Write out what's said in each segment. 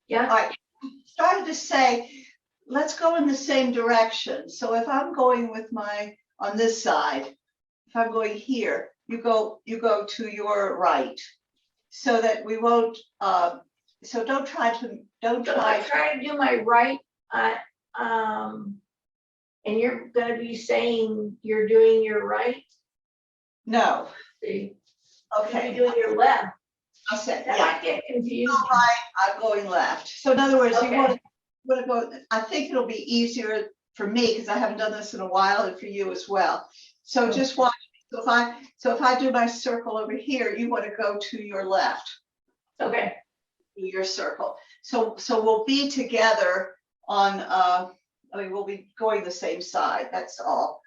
Yeah. I started to say, let's go in the same direction. So if I'm going with on this side, if I'm going here, you go to your right, so that we won't, so don't try to So if I try to do my right, and you're gonna be saying you're doing your right. no. See, Okay. you're doing your left. I said, That yeah. might get confusing. Right, I'm going left. So in other words, Okay. you want to go. I think it'll be easier for me because I haven't done this in a while, and for you as well. So Okay. just watch. So if I do my circle over here, you want to go to your left. Okay. Your circle. So we'll be together on. I mean, we'll be going the same side. That's all.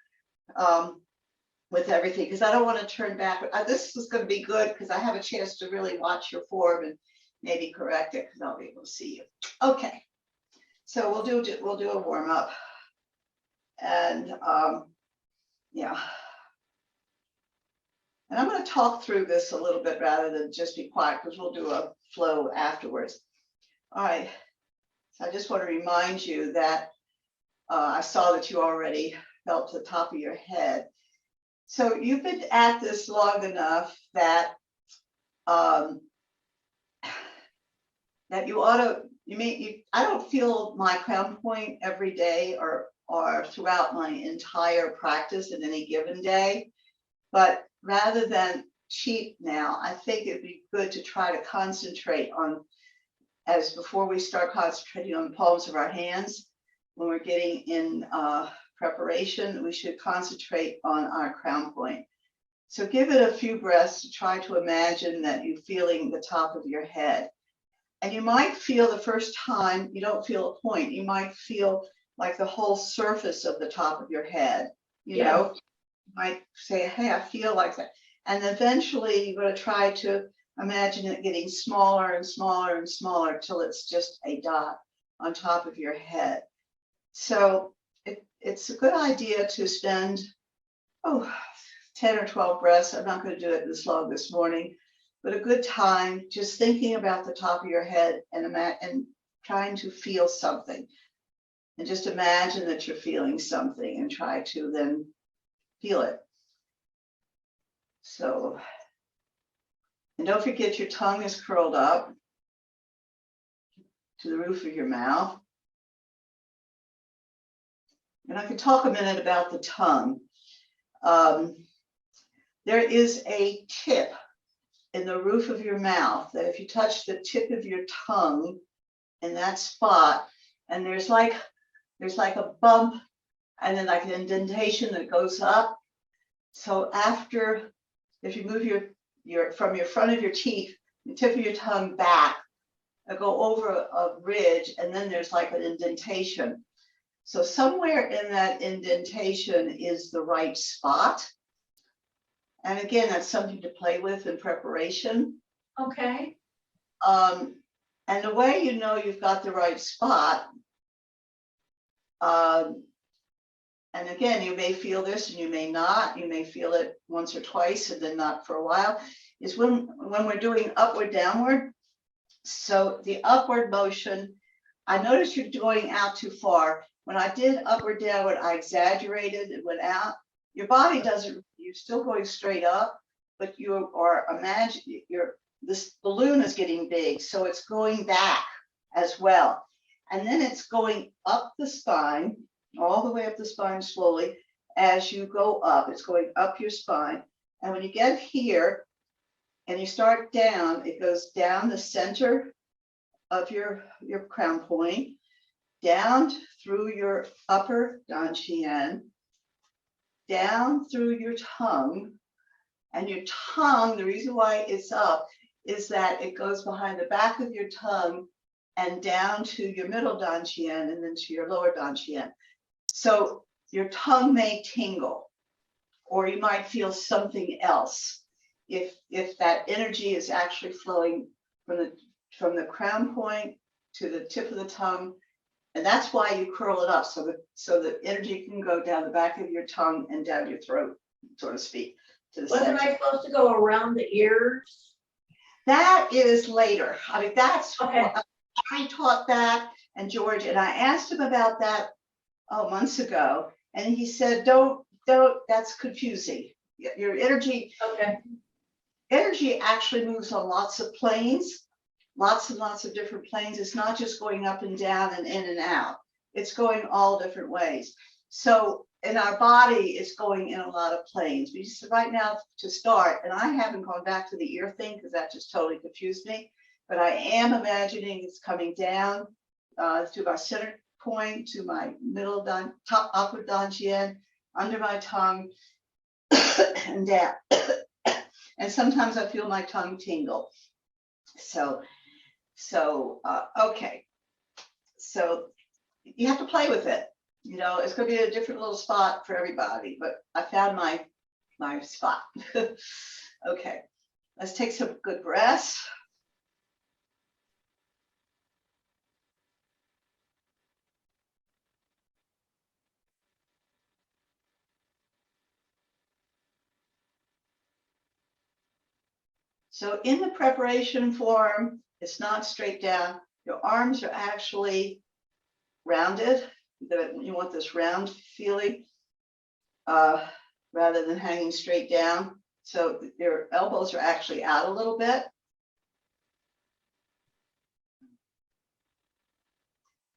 With everything, because I don't want to turn back. This is going to be good because I have a chance to really watch your form and maybe correct it because I'll be able to see you. Okay, so we'll do a warm up, and yeah, and I'm going to talk through this a little bit rather than just be quiet because we'll do a flow afterwards. All right, so I just want to remind you that I saw that you already felt the top of your head. So you've been at this long enough that that you ought to. I don't feel my crown point every day or throughout my entire practice in any given day, but rather than cheat now, I think it'd be good to try to concentrate on, as before we start concentrating on the palms of our hands, when we're getting in preparation, we should concentrate on our crown point. So give it a few breaths to try to imagine that you're feeling the top of your head. And you might feel the first time you don't feel a point. You might feel like the whole surface of the top of your head. You know, you might say, hey, I feel like that. And eventually you're going to try to imagine it getting smaller and smaller and smaller till it's just a dot on top of your head. So it's a good idea to spend 10 or 12 breaths. I'm not going to do it this long this morning, but a good time just thinking about the top of your head and trying to feel something. And just imagine that you're feeling something and try to then feel it. So, and don't forget your tongue is curled up to the roof of your mouth. And I can talk a minute about the tongue. There is a tip in the roof of your mouth that if you touch the tip of your tongue in that spot, and there's like a bump and then like an indentation that goes up. So if you move your from your front of your teeth, the tip of your tongue back, go over a ridge, and then there's like an indentation. So somewhere in that indentation is the right spot. And again, that's something to play with in preparation. Okay. And the way you know you've got the right spot, and again, you may feel this and you may not, you may feel it once or twice and then not for a while, is when we're doing upward, downward. So the upward motion, I noticed you're going out too far. When I did upward, downward, I exaggerated, it went out. Your body doesn't, you're still going straight up, but you are this balloon is getting big, so it's going back as well. And then it's going up the spine, all the way up the spine slowly. As you go up, it's going up your spine. And when you get here and you start down, it goes down the center of your crown point, down through your upper dantian, down through your tongue. And your tongue, the reason why it's up is that it goes behind the back of your tongue and down to your middle dantian and then to your lower dantian. So your tongue may tingle, or you might feel something else if that energy is actually flowing from the crown point to the tip of the tongue. And that's why you curl it up, so the energy can go down the back of your tongue and down your throat, so to speak, to the center. Wasn't I supposed to go around the ears? That is later. I mean, that's okay. Harry taught that, and George, and I asked him about that, months ago, and he said, don't, that's confusing. Your energy Okay, actually moves on lots of planes, lots and lots of different planes. It's not just going up and down and in and out. It's going all different ways. So in our body, it's going in a lot of planes. But just right now to start, and I haven't gone back to the ear thing because that just totally confused me. But I am imagining it's coming down to my center point, to my middle top upper dantian, under my tongue, and down. And sometimes I feel my tongue tingle. So okay. So you have to play with it. You know, it's going to be a different little spot for everybody, but I found my spot. Okay, let's take some good breaths. So in the preparation form, it's not straight down. Your arms are actually rounded. You want this round feeling rather than hanging straight down. So your elbows are actually out a little bit.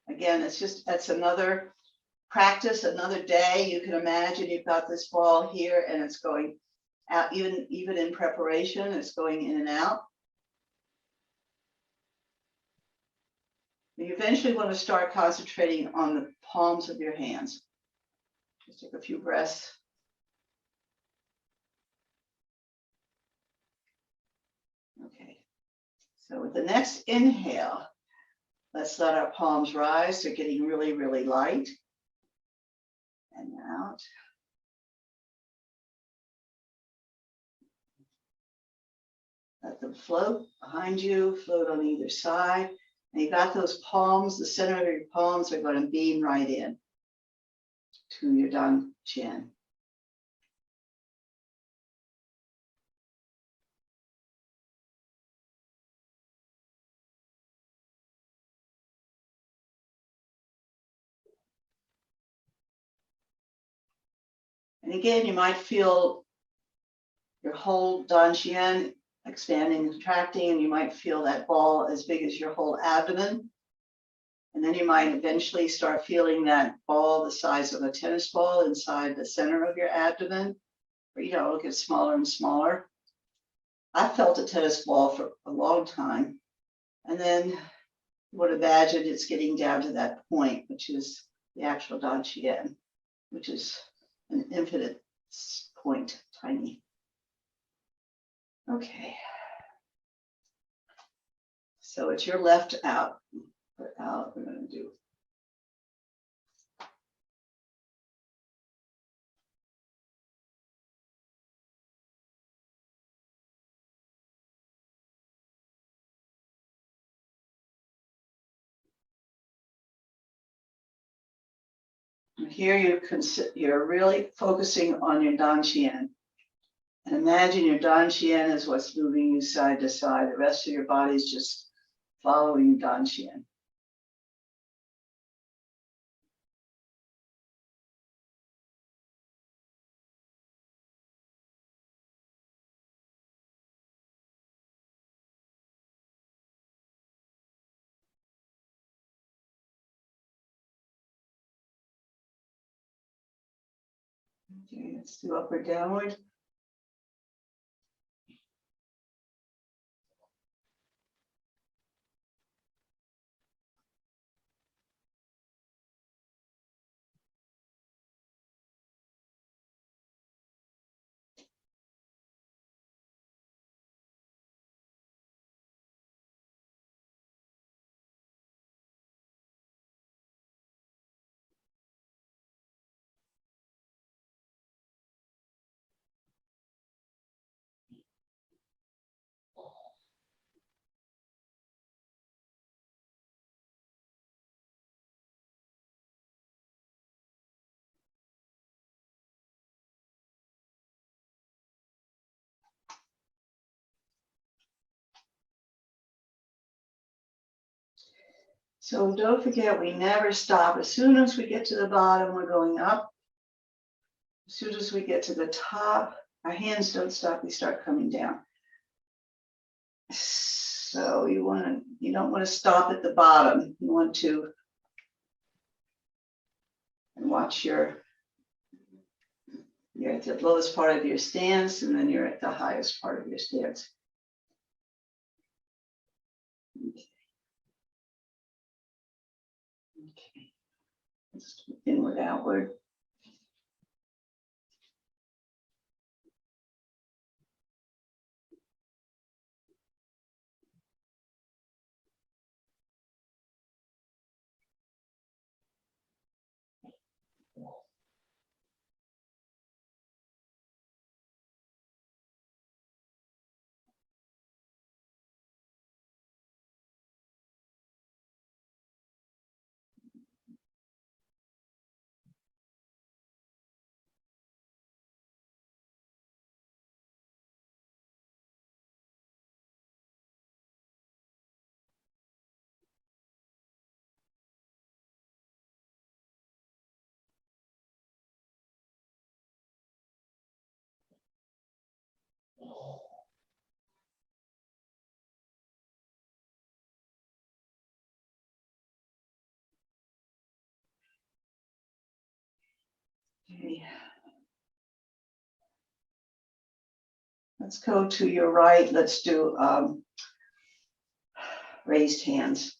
Again, that's another practice, another day. You can imagine you've got this ball here and it's going out, even in preparation, it's going in and out. You eventually want to start concentrating on the palms of your hands. Just take a few breaths. Okay, so with the next inhale, let's let our palms rise. They're getting really, really light. And out. Let them float behind you, float on either side. And you got those palms, the center of your palms are going to beam right in to your dantian. And again, you might feel your whole dantian expanding and contracting, and you might feel that ball as big as your whole abdomen. And then you might eventually start feeling that ball the size of a tennis ball inside the center of your abdomen. Or, you know, it'll get smaller and smaller. I felt a tennis ball for a long time. And then you would imagine it's getting down to that point, which is the actual dantian, which is an infinite point, tiny. Okay. So it's your left out. Put out, we're going to do. Here you're really focusing on your dantian. And imagine your dantian is what's moving you side to side. The rest of your body is just following dantian. Okay, let's do upward downward. So don't forget, we never stop. As soon as we get to the bottom, we're going up. As soon as we get to the top, our hands don't stop, we start coming down. So you don't want to stop at the bottom. You want to watch you're at the lowest part of your stance, and then you're at the highest part of your stance. Okay. Just inward, outward. Okay. Let's go to your right. Let's do raised hands.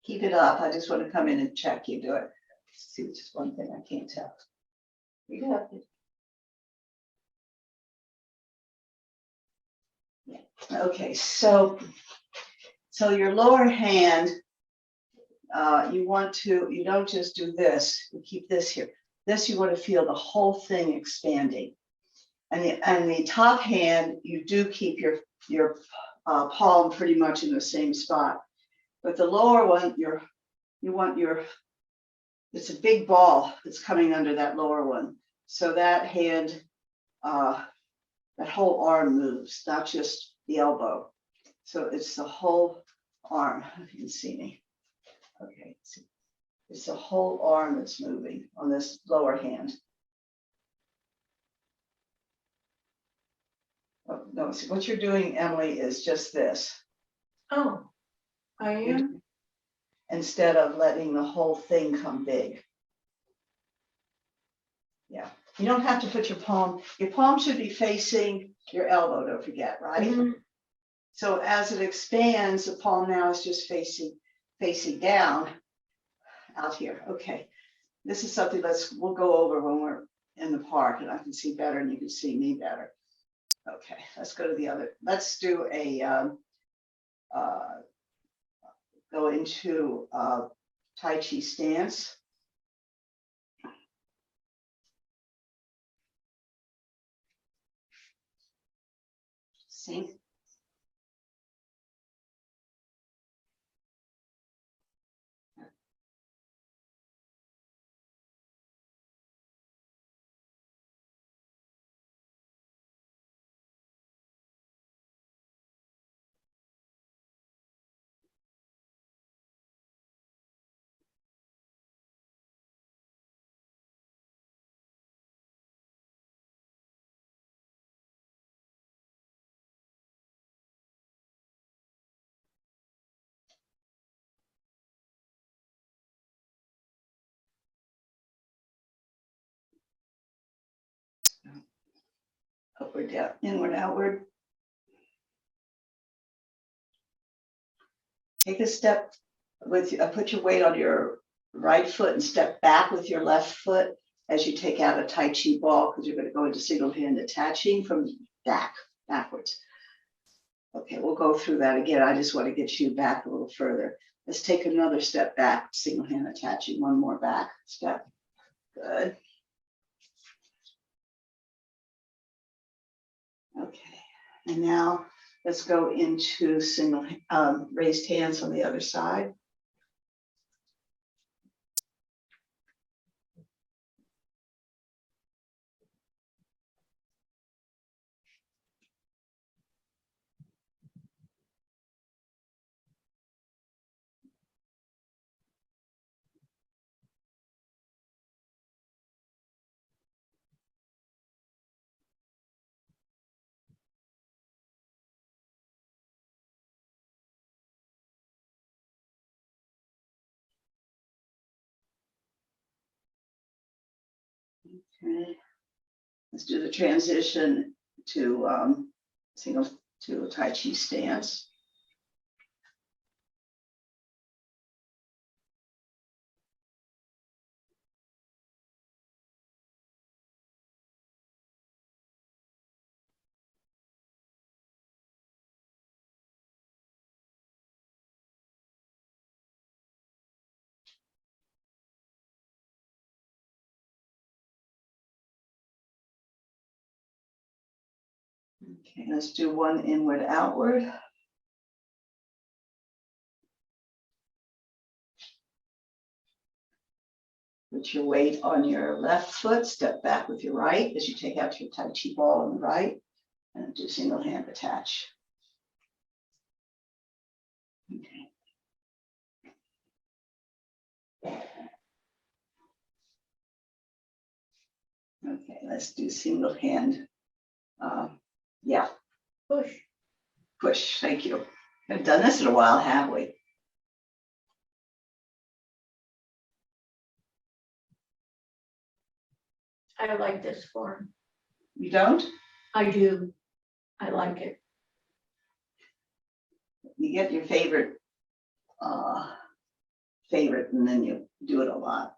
Keep it up. I just want to come in and check you do it. See, just one thing I can't tell. You got it. Yeah. Okay, so your lower hand, you don't just do this, you keep this here. This, you want to feel the whole thing expanding. And the top hand, you do keep your palm pretty much in the same spot. But the lower one, it's a big ball that's coming under that lower one. So that hand, that whole arm moves, not just the elbow. So it's the whole arm, if you can see me. Okay, it's the whole arm that's moving on this lower hand. Oh, no, see, what you're doing, Emily, is just this. Oh, I am. Instead of letting the whole thing come big. Yeah, you don't have to put your palm should be facing your elbow, don't forget, right? Mhm. So as it expands, the palm now is just facing down out here. Okay, this is something we'll go over when we're in the park and I can see better and you can see me better. Okay, let's go to the other. Let's do a go into Tai Chi stance. Sink. Upward, down, inward, outward. Take a step with, put your weight on your right foot and step back with your left foot as you take out a Tai Chi ball, because you're going to go into single hand attaching from backwards. Okay, we'll go through that again. I just want to get you back a little further. Let's take another step back, single hand attaching, one more back step. And now let's go into single raised hands on the other side. Okay. Let's do the transition to single to a Tai Chi stance. Okay, let's do one inward outward. Put your weight on your left foot, step back with your right as you take out your Tai Chi ball on the right, and do single hand attach. Okay. Okay, let's do single hand. Yeah, Push. push. Thank you. Haven't done this in a while, have we? I like this form. You don't? I do. I like it. You get your favorite, and then you do it a lot.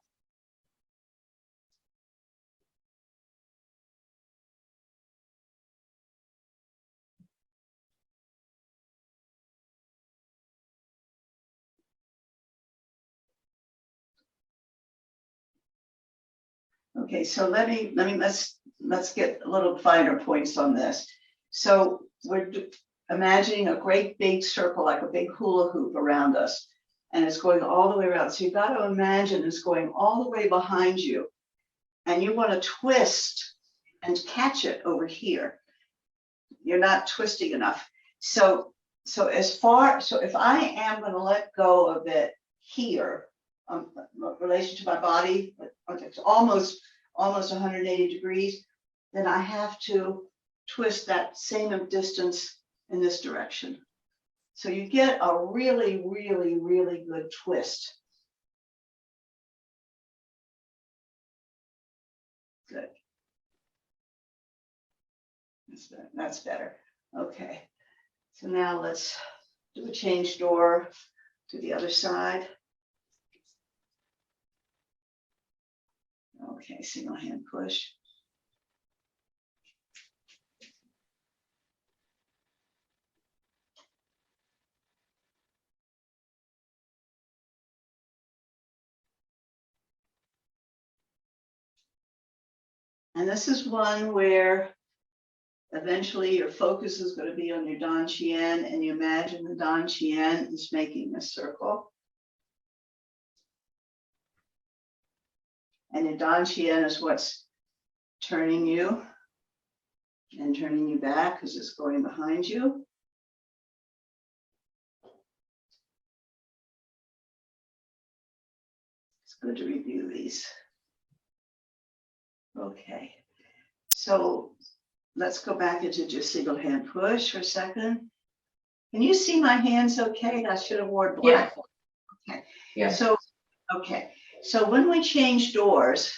Okay, so let's get a little finer points on this. So we're imagining a great big circle, like a big hula hoop around us, and it's going all the way around. So you've got to imagine it's going all the way behind you, and you want to twist and catch it over here. You're not twisting enough. So if I am going to let go of it here, relation to my body, it's almost 180 degrees, then I have to twist that same distance in this direction. So you get a really, really, really good twist. Good. That's better. Okay. So now let's do a change door to the other side. Okay, single hand push. And this is one where eventually your focus is going to be on your Dan Qian, and you imagine the Dan Qian is making a circle. And your Dan Qian is what's turning you and turning you back because it's going behind you. It's good to review these. Okay, so let's go back into just single hand push for a second. Can you see my hands okay? I should have worn black. Yeah. Okay. Yeah. So, okay. So when we change doors,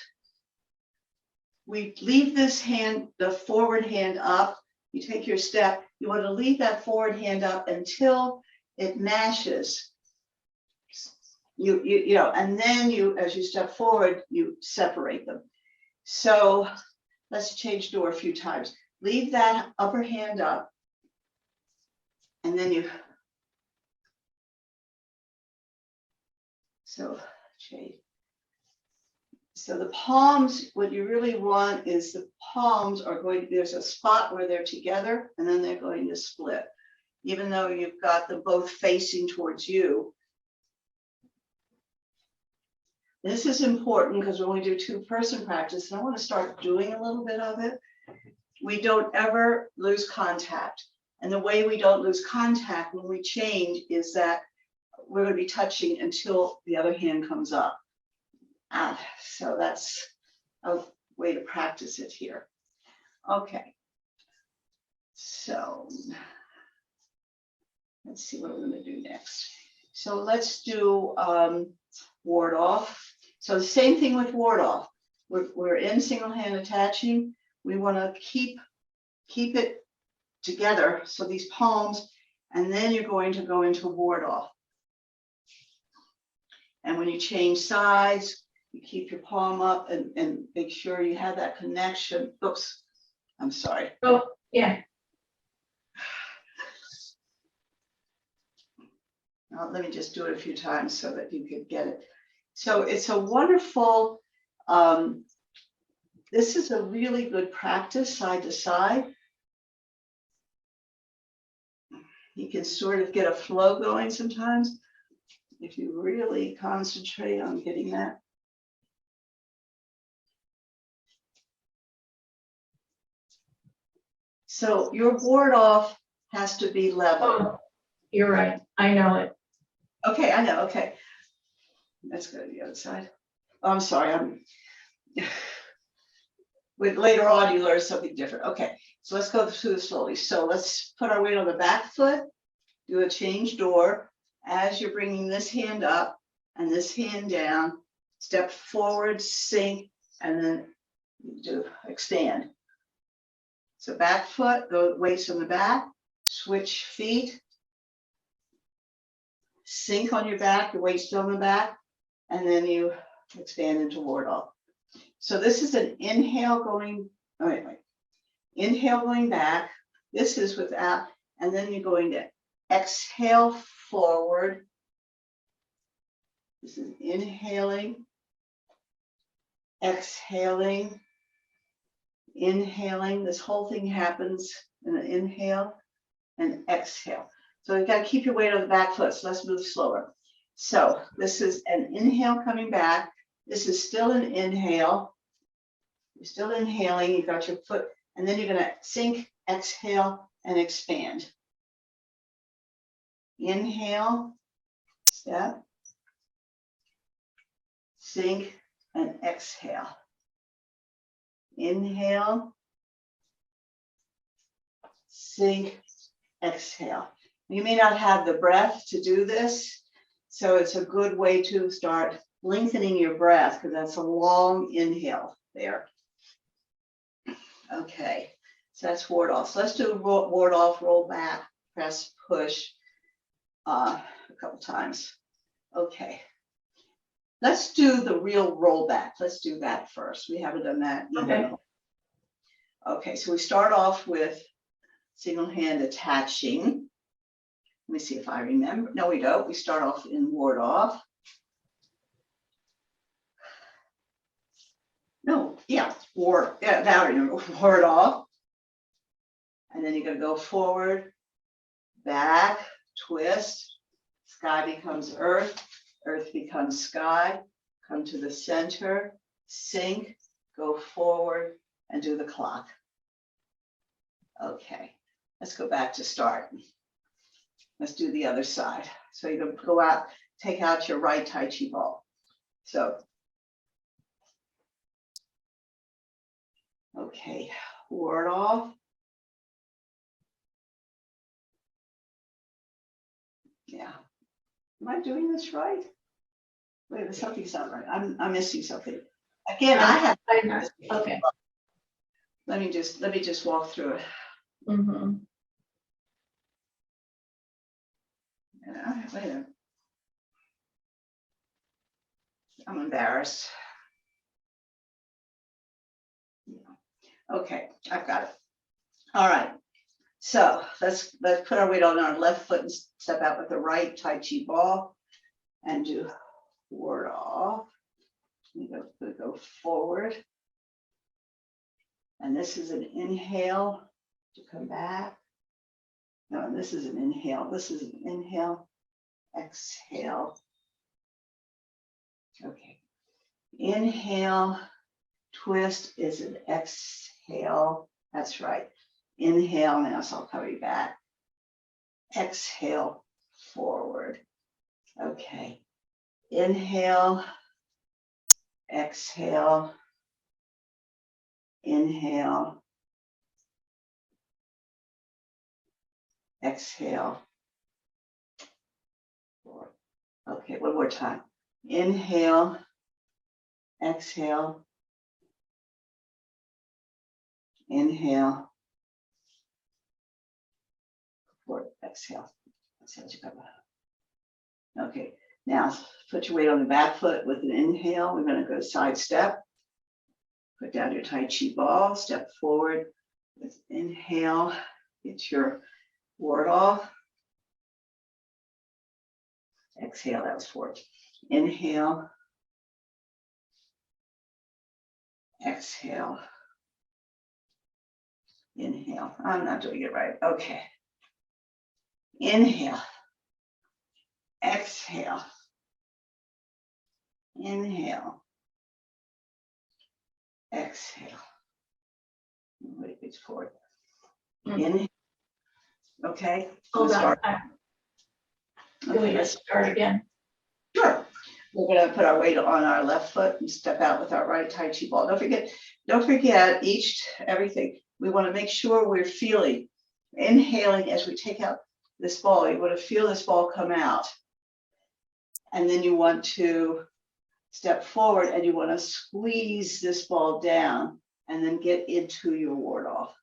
we leave this hand, the forward hand up. You take your step. You want to leave that forward hand up until it matches. You know, and then as you step forward, you separate them. So let's change door a few times. Leave that upper hand up, and then you. So change. So the palms, what you really want is the palms are going, there's a spot where they're together and then they're going to split. Even though you've got them both facing towards you. This is important because when we do two-person practice, and I want to start doing a little bit of it, we don't ever lose contact. And the way we don't lose contact when we change is that we're going to be touching until the other hand comes up. So that's a way to practice it here. Okay. So let's see what we're going to do next. So let's do ward off. So the same thing with ward off. We're in single hand attaching. We want to keep it together. So these palms, and then you're going to go into ward off. And when you change sides, you keep your palm up and make sure you have that connection. Oops, I'm sorry. Oh, yeah. Now, let me just do it a few times so that you could get it. So it's a wonderful, this is a really good practice side to side. You can sort of get a flow going sometimes if you really concentrate on getting that. So your ward off has to be level. Oh, you're right. I know it. Okay, I know. Okay. Let's go to the other side. Oh, I'm sorry. With later on, you learn something different. Okay, so let's go through this slowly. So let's put our weight on the back foot, do a change door. As you're bringing this hand up and this hand down, step forward, sink, and then do extend. So back foot, go weights on the back, switch feet, sink on your back, your weight's still on the back, and then you expand into ward off. So this is an inhale going, oh, wait. Inhale going back. This is without, and then you're going to exhale forward. This is inhaling, exhaling, inhaling. This whole thing happens in an inhale and exhale. So you've got to keep your weight on the back foot. So let's move slower. So this is an inhale coming back. This is still an inhale. You're still inhaling. You've got your foot, and then you're going to sink, exhale, and expand. Inhale, step, sink, and exhale. Inhale, sink, exhale. You may not have the breath to do this, so it's a good way to start lengthening your breath because that's a long inhale there. Okay, so that's ward off. So let's do ward off, roll back, press, push a couple times. Okay, let's do the real roll back. Let's do that first. We haven't done that either. Okay. Okay, so we start off with single hand attaching. Let me see if I remember. No, we don't. We start off in ward off. No, yeah, now I remember, ward off. And then you're going to go forward, back, twist. Sky becomes earth, earth becomes sky. Come to the center, sink, go forward, and do the clock. Okay, let's go back to start. Let's do the other side. So you're going to go out, take out your right Tai Chi ball. So, okay, ward off. Yeah. Am I doing this right? Wait, something's not right. I'm missing something. Again, Okay. Let me just walk through it. Mm-hmm. Yeah, wait a minute. I'm embarrassed. Yeah. Okay, I've got it. All right. So let's put our weight on our left foot and step out with the right Tai Chi ball and do ward off. We're going to go forward. And this is an inhale to come back. No, this is an inhale. This is an inhale, exhale. Okay. Inhale, twist is an exhale. That's right. Inhale now, so I'll cover you back. Exhale, forward. Okay. Inhale, exhale, inhale, exhale, forward. Okay, one more time. Inhale, exhale, inhale, forward, exhale. Exhale, you come out. Okay, now put your weight on the back foot with an inhale. We're going to go side step. Put down your Tai Chi ball, step forward with inhale, get your ward off. Exhale, that was forward. Inhale, exhale, inhale. I'm not doing it right. Okay. Inhale, exhale, inhale, exhale. Wait, it's forward. Inhale. Okay. Hold let's on. start. Can we just start again? Sure. We're going to put our weight on our left foot and step out with our right Tai Chi ball. Don't forget everything. We want to make sure we're feeling, inhaling as we take out this ball. You want to feel this ball come out. And then you want to step forward and you want to squeeze this ball down and then get into your ward off.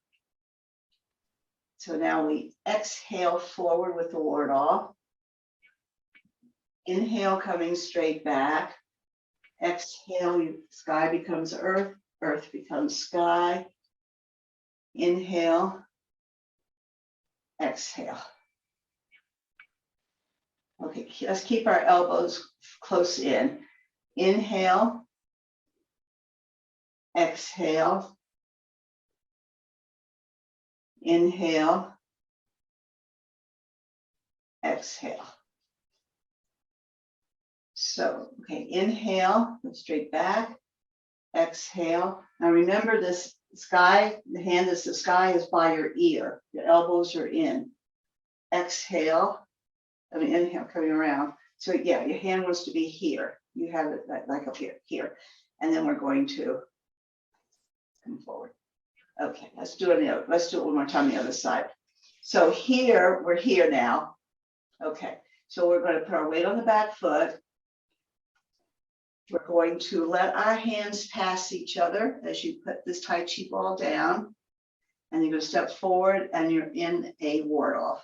So now we exhale forward with the ward off. Inhale, coming straight back. Exhale, sky becomes earth, earth becomes sky. Inhale, exhale. Okay, let's keep our elbows close in. Inhale, exhale, inhale, exhale. So, okay, inhale, go straight back, exhale. Now remember this sky, the sky is by your ear, your elbows are in. Exhale, inhale, coming around. So yeah, your hand wants to be here. You have it like up here. And then we're going to come forward. Okay, let's do it one more time on the other side. So here, we're here now. Okay, so we're going to put our weight on the back foot. We're going to let our hands pass each other as you put this Tai Chi ball down. And you're going to step forward and you're in a ward off.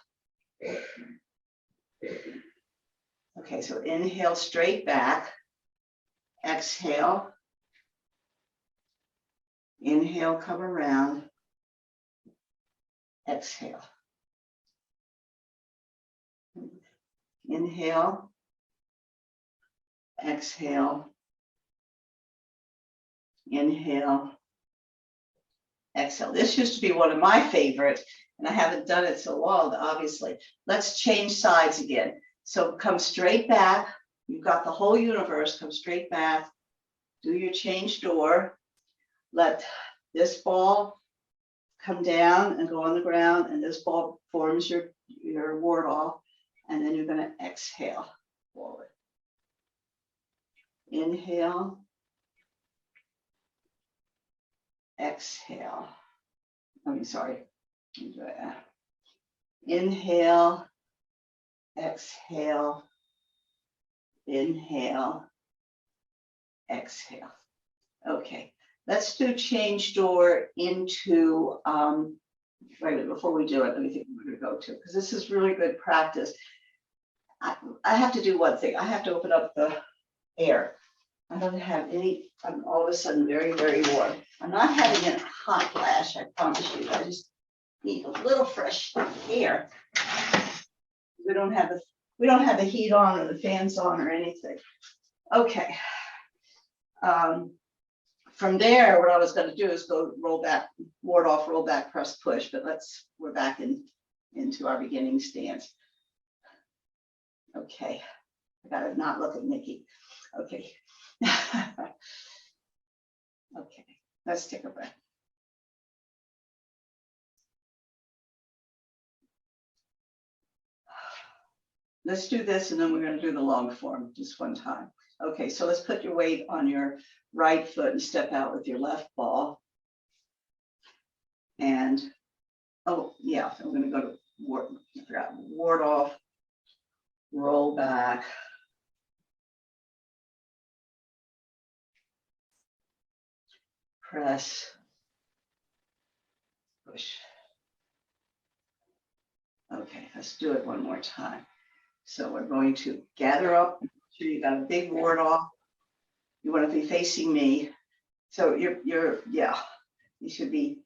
Okay, so inhale straight back. Exhale. Inhale, come around. Exhale. Inhale. Exhale. Inhale. Exhale. This used to be one of my favorites, and I haven't done it so long, obviously. Let's change sides again. So come straight back. You've got the whole universe. Come straight back. Do your change door. Let this ball come down and go on the ground, and this ball forms your ward off, and then you're going to exhale forward. Inhale. Exhale. Sorry. Inhale. Exhale. Inhale. Exhale. Okay. Let's do change door into, right before we do it, let me think what we're going to go to, because this is really good practice. I have to do one thing. I have to open up the air. I don't have any, I'm all of a sudden very, very warm. I'm not having a hot flash, I promise you. I just need a little fresh air. We don't have the heat on or the fans on or anything. Okay. From there, what I was going to do is go roll back, ward off, roll back, press, push. But we're back into our beginning stance. Okay, I gotta not look at Nikki. Okay. Okay, let's take a breath. Let's do this, and then we're going to do the long form just one time. Okay, so let's put your weight on your right foot and step out with your left ball. And, oh, yeah, I'm going to go to ward off, roll back. Press, push. Okay, let's do it one more time. So we're going to gather up. So you got a big ward off. You want to be facing me. So yeah, you should be,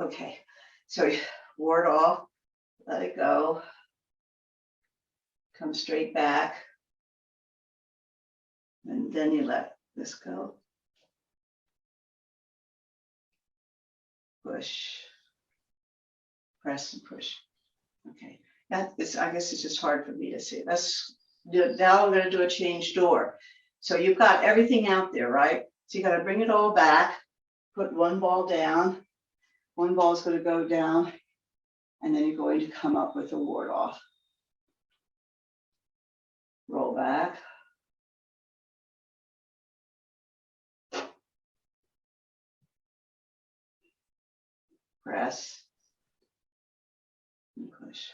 okay. So ward off, let it go. Come straight back. And then you let this go. Push, press and push. Okay, I guess it's just hard for me to see. Now we're going to do a change door. So you've got everything out there, right? So you got to bring it all back, put one ball down. One ball is going to go down, and then you're going to come up with a ward off. Roll back. Press. And push.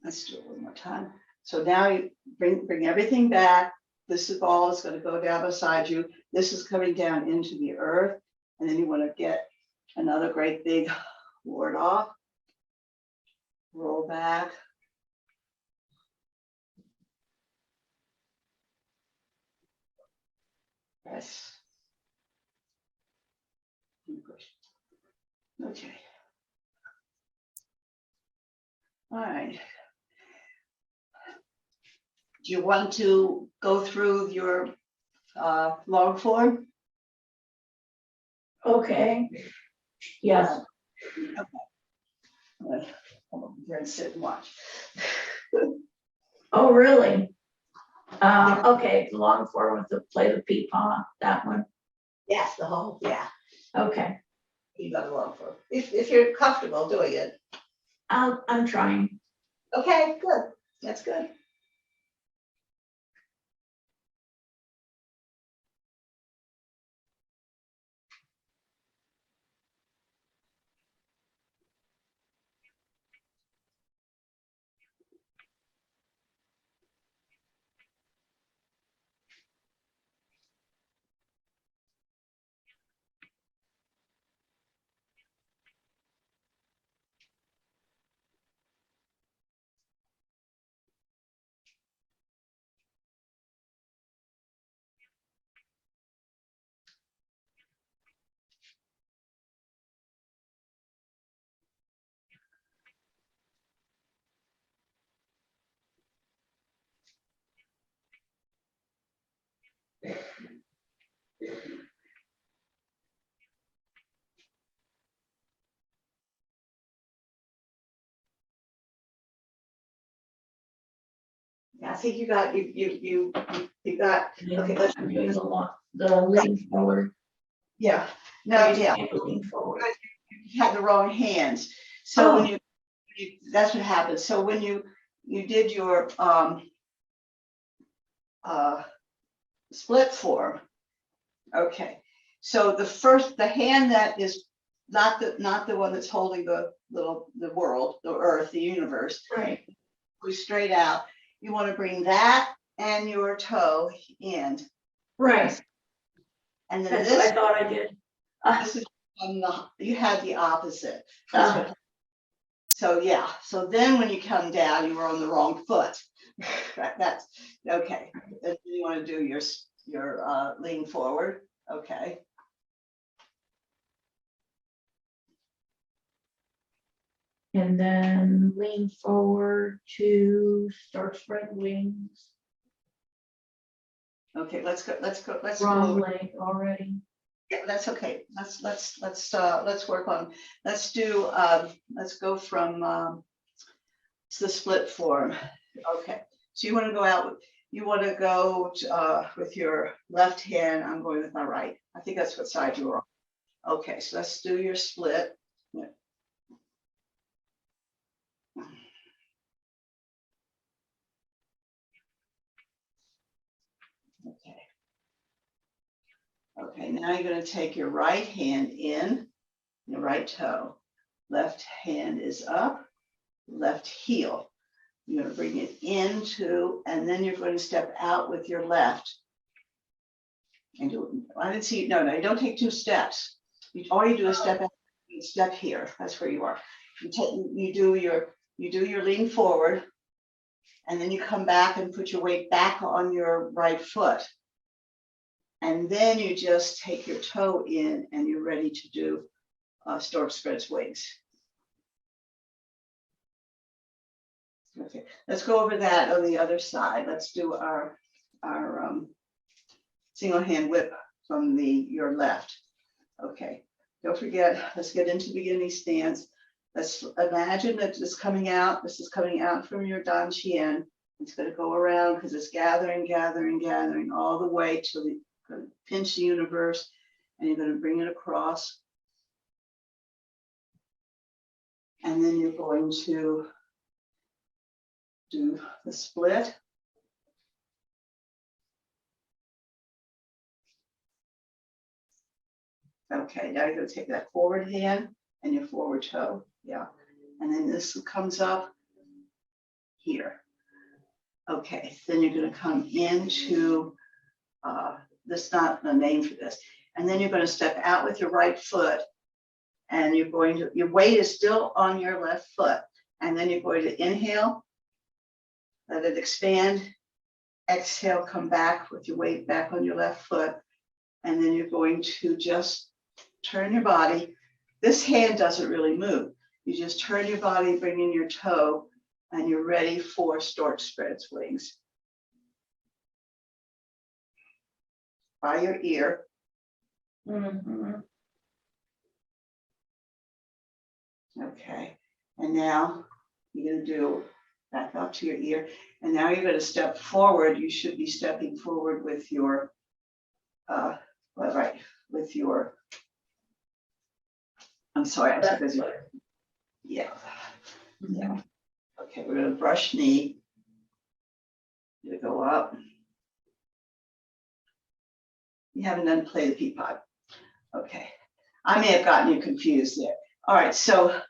Let's do it one more time. So now you bring everything back. This ball is going to go down beside you. This is coming down into the earth. And then you want to get another great big ward off. Roll back. Press. And push. Okay. All right. Do you want to go through your log form? Okay. Yes. Okay. Come over here and sit and watch. Oh, really? Okay, long form with the play the pee-pong, that one. Yes, the whole, yeah. Okay, You got a log form. If you're comfortable doing it. I'm trying. Okay, good. That's good. Yeah, I think you got you got okay. Let's I'm doing the lean forward. yeah. No, yeah. Lean forward. You had the wrong hands. So when that's what happens. So when you did your split form, okay. So the hand that is not the one that's holding the world, the earth, the universe, Right. goes straight out. You want to bring that and your toe in. Right. And then That's this, what I thought I did. this is you had the opposite. That's what, so yeah. So then when you come down, you were on the wrong foot. That's okay. And you want to do your lean forward. Okay. And then lean forward to start spread wings. Okay, let's go. Wrong over. leg already. Yeah, that's okay. Let's work on. Let's do. Let's go from the split form. Okay, so you want to go out. You want to go with your left hand. I'm going with my right. I think that's what side you are on. Okay, so let's do your split. Yeah. Okay. Okay, now you're going to take your right hand in, your right toe. Left hand is up, left heel. You're going to bring it into, and then you're going to step out with your left. And do, I didn't see, no, you don't take 2 steps. All you do is step out, step here. That's where you are. You do your lean forward, and then you come back and put your weight back on your right foot. And then you just take your toe in and you're ready to do stork spreads wings. Okay, let's go over that on the other side. Let's do our single hand whip from your left. Okay, don't forget, let's get into beginning stance. Let's imagine that this is coming out from your Dan Qian. It's going to go around because it's gathering all the way till the pinch the universe, and you're going to bring it across. And then you're going to do the split. Okay, now you're going to take that forward hand and your forward toe. Yeah. And then this comes up here. Okay, then you're going to come into this, not a name for this. And then you're going to step out with your right foot, and you're going to, your weight is still on your left foot. And then you're going to inhale, let it expand, exhale, come back with your weight back on your left foot. And then you're going to just turn your body. This hand doesn't really move. You just turn your body, bring in your toe, and you're ready for stork spreads wings. By your ear. Mm-hmm. Okay, and now you're going to do back up to your ear, and now you're going to step forward. You should be stepping forward with your with your, I'm sorry, I'm so busy. Yeah. Yeah. Okay, we're going to brush knee. You go up. You haven't done play the peapod. Okay, I may have gotten you confused there. All right, so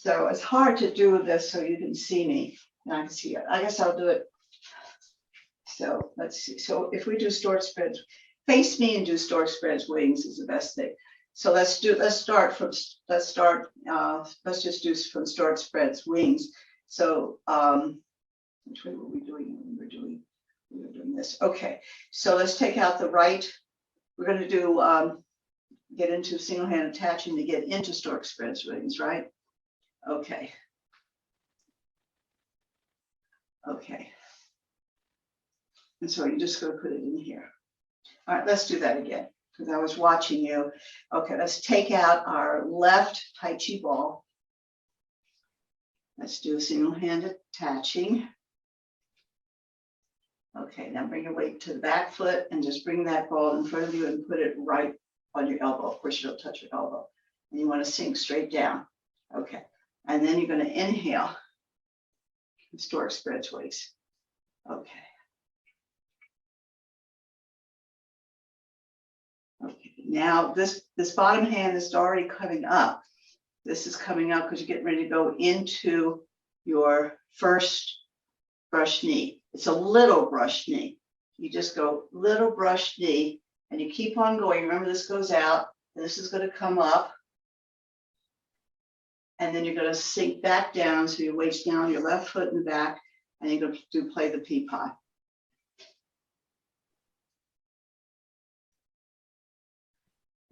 it's hard to do this so you can see me and I can see it. I guess I'll do it. So let's see. So if we do stork spreads, face me and do stork spreads wings is the best thing. So let's start from stork spreads wings. So which way were we doing? We were doing this. Okay, so let's take out the right. We're going to do get into single hand attaching to get into stork spreads wings, right? Okay. Okay. And so you're just going to put it in here. All right, let's do that again because I was watching you. Okay, let's take out our left taiji ball. Let's do a single hand attaching. Okay, now bring your weight to the back foot and just bring that ball in front of you and put it right on your elbow. Of course, you don't touch your elbow. And you want to sink straight down. Okay, and then you're going to inhale. Stork spreads wings. Okay. Okay, now this bottom hand is already coming up. This is coming up because you're getting ready to go into your first brush knee. It's a little brush knee. You just go little brush knee and you keep on going. Remember, this goes out and this is going to come up. And then you're going to sink back down. So your weight's down, your left foot and back, and you're going to do play the peapod.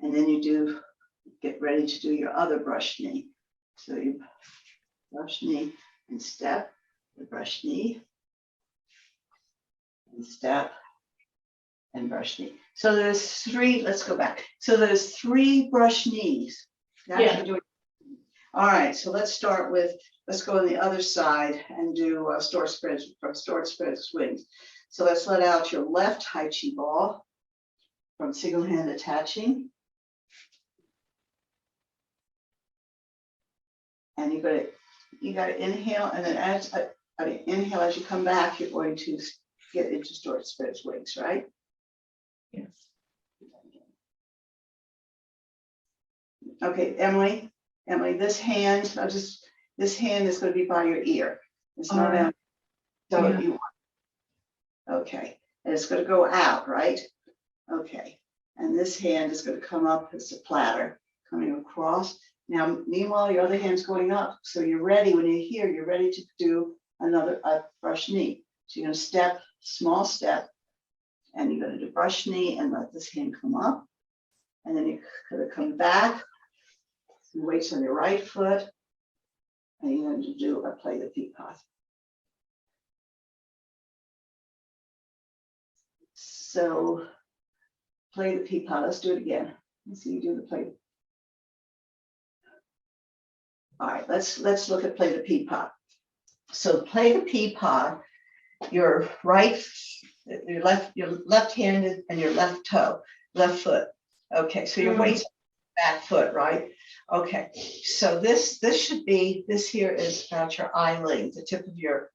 And then you do get ready to do your other brush knee. So you brush knee and step, the brush knee and step and brush knee. So there's three, let's go back. So there's three brush knees. That's Yeah. what you're doing. All right, so let's start with, let's go on the other side and do store spread swings. So let's let out your left Tai Chi ball from single hand attaching. And you got to inhale, and then as inhale as you come back, you're going to get into store spread swings, right? Yes. Okay, Emily, this hand, this hand is going to be by your ear. It's not Alright. out. So Yeah. you, okay, and it's going to go out, right? Okay, and this hand is going to come up as a platter coming across. Now, meanwhile, your other hand's going up. So you're ready, when you're here, you're ready to do another brush knee. So you're going to step, small step, and you're going to do brush knee and let this hand come up. And then you're going to come back, weights on your right foot, and you're going to do a play the peacock. So play the peacock. Let's do it again. Let's see you do the play. All right, let's look at play the peacock. So play the peacock, your left-handed and your left foot. Okay, so your weight's back foot, right? Okay, so this should be, this here is about your eye length, the tip of your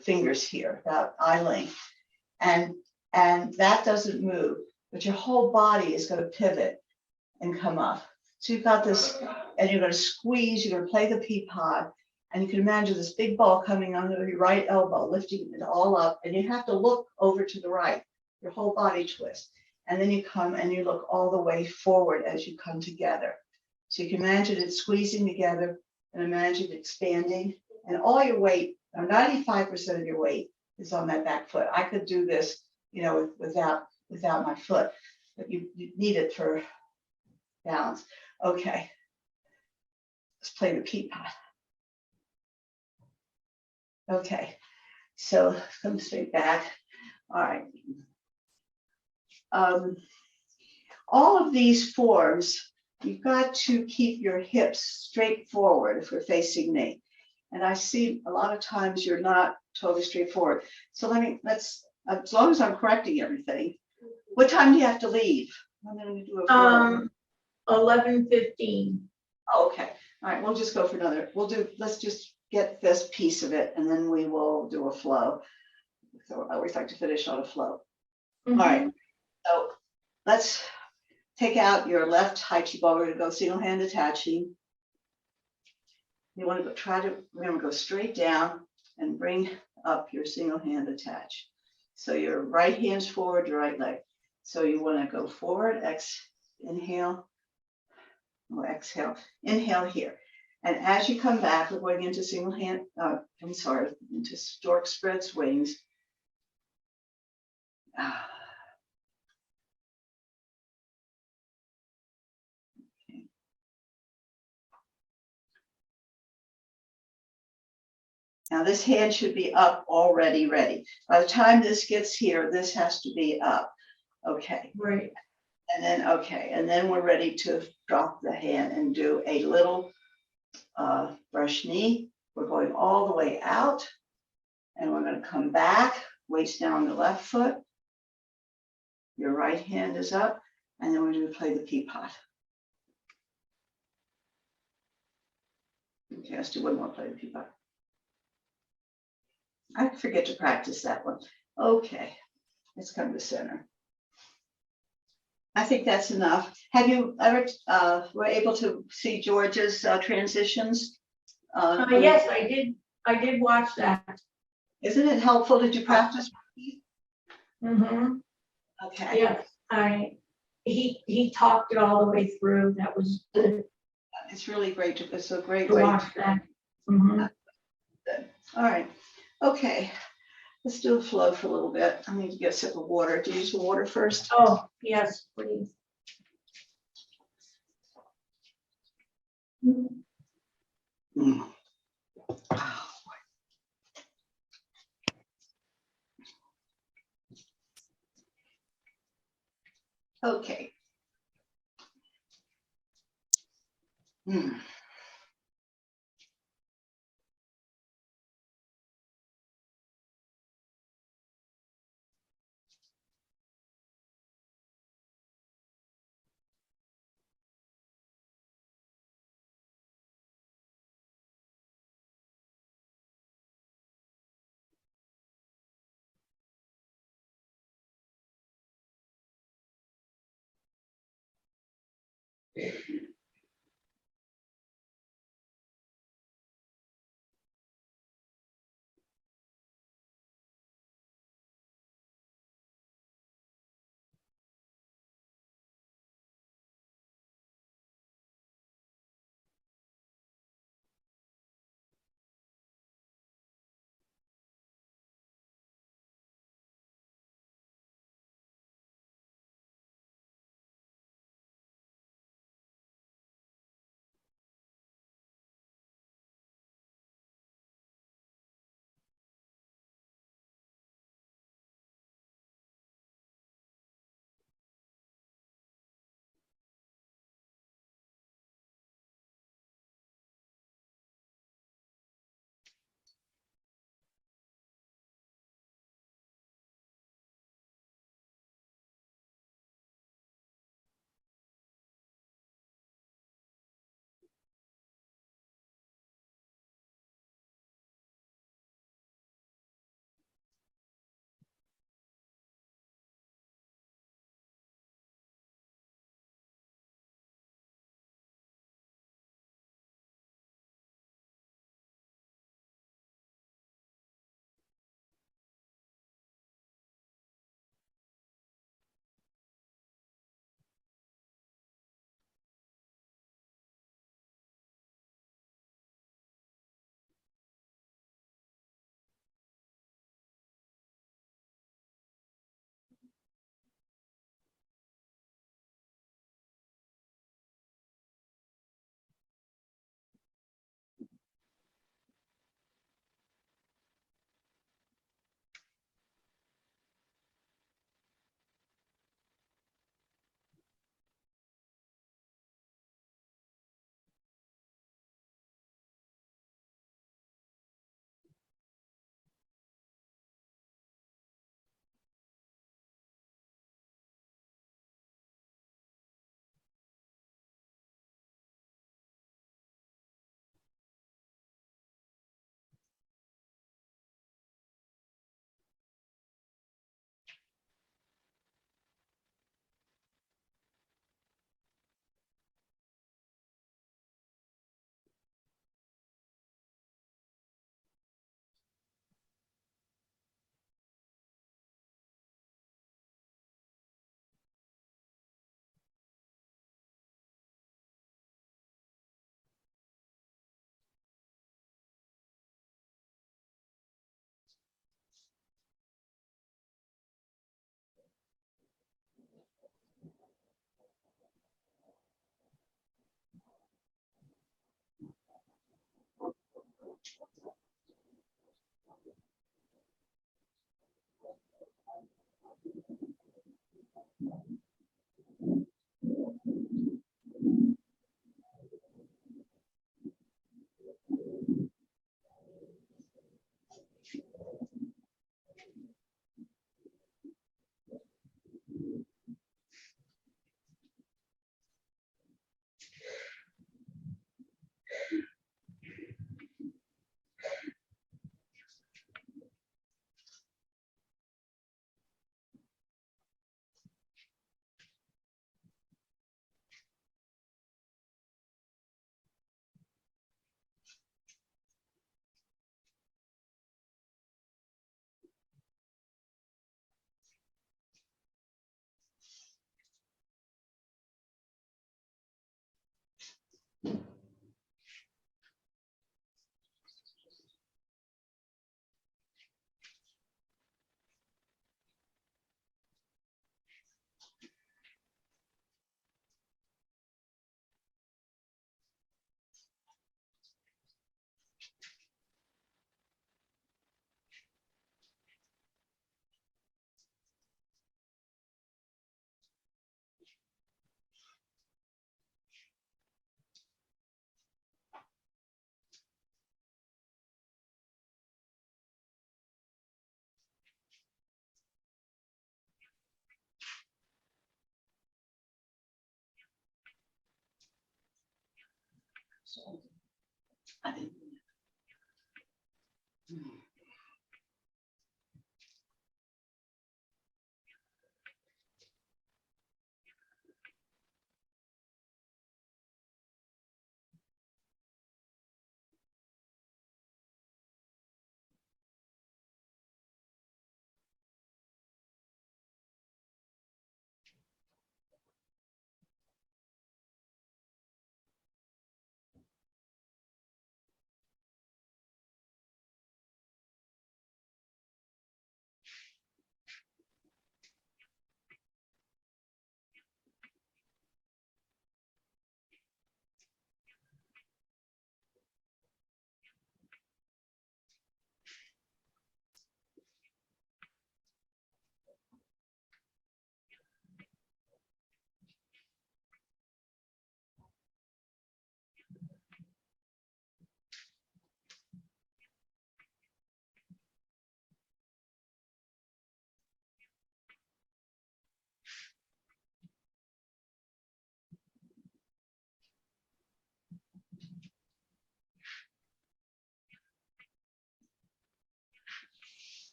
fingers here, about eye length. And that doesn't move, but your whole body is going to pivot and come up. So you've got this, and you're going to squeeze, you're going to play the pea pod, and you can imagine this big ball coming under your right elbow, lifting it all up, and you have to look over to the right, your whole body twist. And then you come and you look all the way forward as you come together. So you can imagine it squeezing together and imagine it expanding, and all your weight, 95% of your weight is on that back foot. I could do this, you know, without my foot, but you need it for balance. Okay, let's play the pea pod. Okay, so come straight back. All right. All of these forms, you've got to keep your hips straight forward if we're facing knee. And I see a lot of times you're not totally straightforward. So let's, as long as I'm correcting everything, what time do you have to leave? I'm going to do a flow. 11:15. Oh, okay. All right, we'll just go for another. Let's just get this piece of it and then we will do a flow. So I always like to finish on a flow. Mhm. All right, so let's take out your left Tai Chi ball. We're going to go single hand attaching. You want to we're going to go straight down and bring up your single hand attach. So your right hand's forward, your right leg. So you want to go forward, inhale, or exhale, inhale here. And as you come back, we're going into single hand, into stork spread swings. Now this hand should be up already ready. By the time this gets here, this has to be up. Okay. Right. And then we're ready to drop the hand and do a little brush knee. We're going all the way out and we're going to come back, weights down on the left foot. Your right hand is up, and then we're going to play the pea pod. Okay, let's do one more play the pea pod. I forget to practice that one. Okay, let's come to center. I think that's enough. Have you ever were able to see George's transitions? Yes, I did watch that. Isn't it helpful? Did you practice? Mm-hmm. Okay. Yes, he talked it all the way through. That was good It's really great. It's a great to way. watch that. Mm-hmm. All right. Okay. Let's do a flow for a little bit. I need to get a sip of water. Do you use the water first? Oh, yes, please. Mm. Okay. Hmm. I didn't.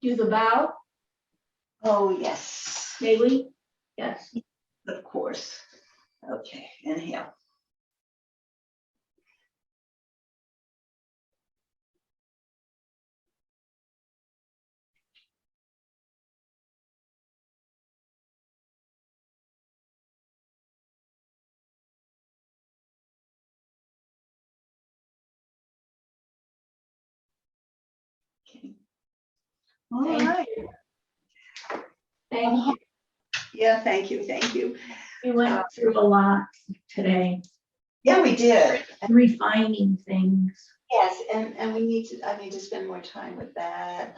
do the bow, Oh, yes, may we? Yes. of course. Okay, inhale. Okay. All Thank right. Thank you. Yeah, thank you, thank you. We went through a lot today, Yeah, we did. refining things. Yes, and we need to, I need to spend more time with that.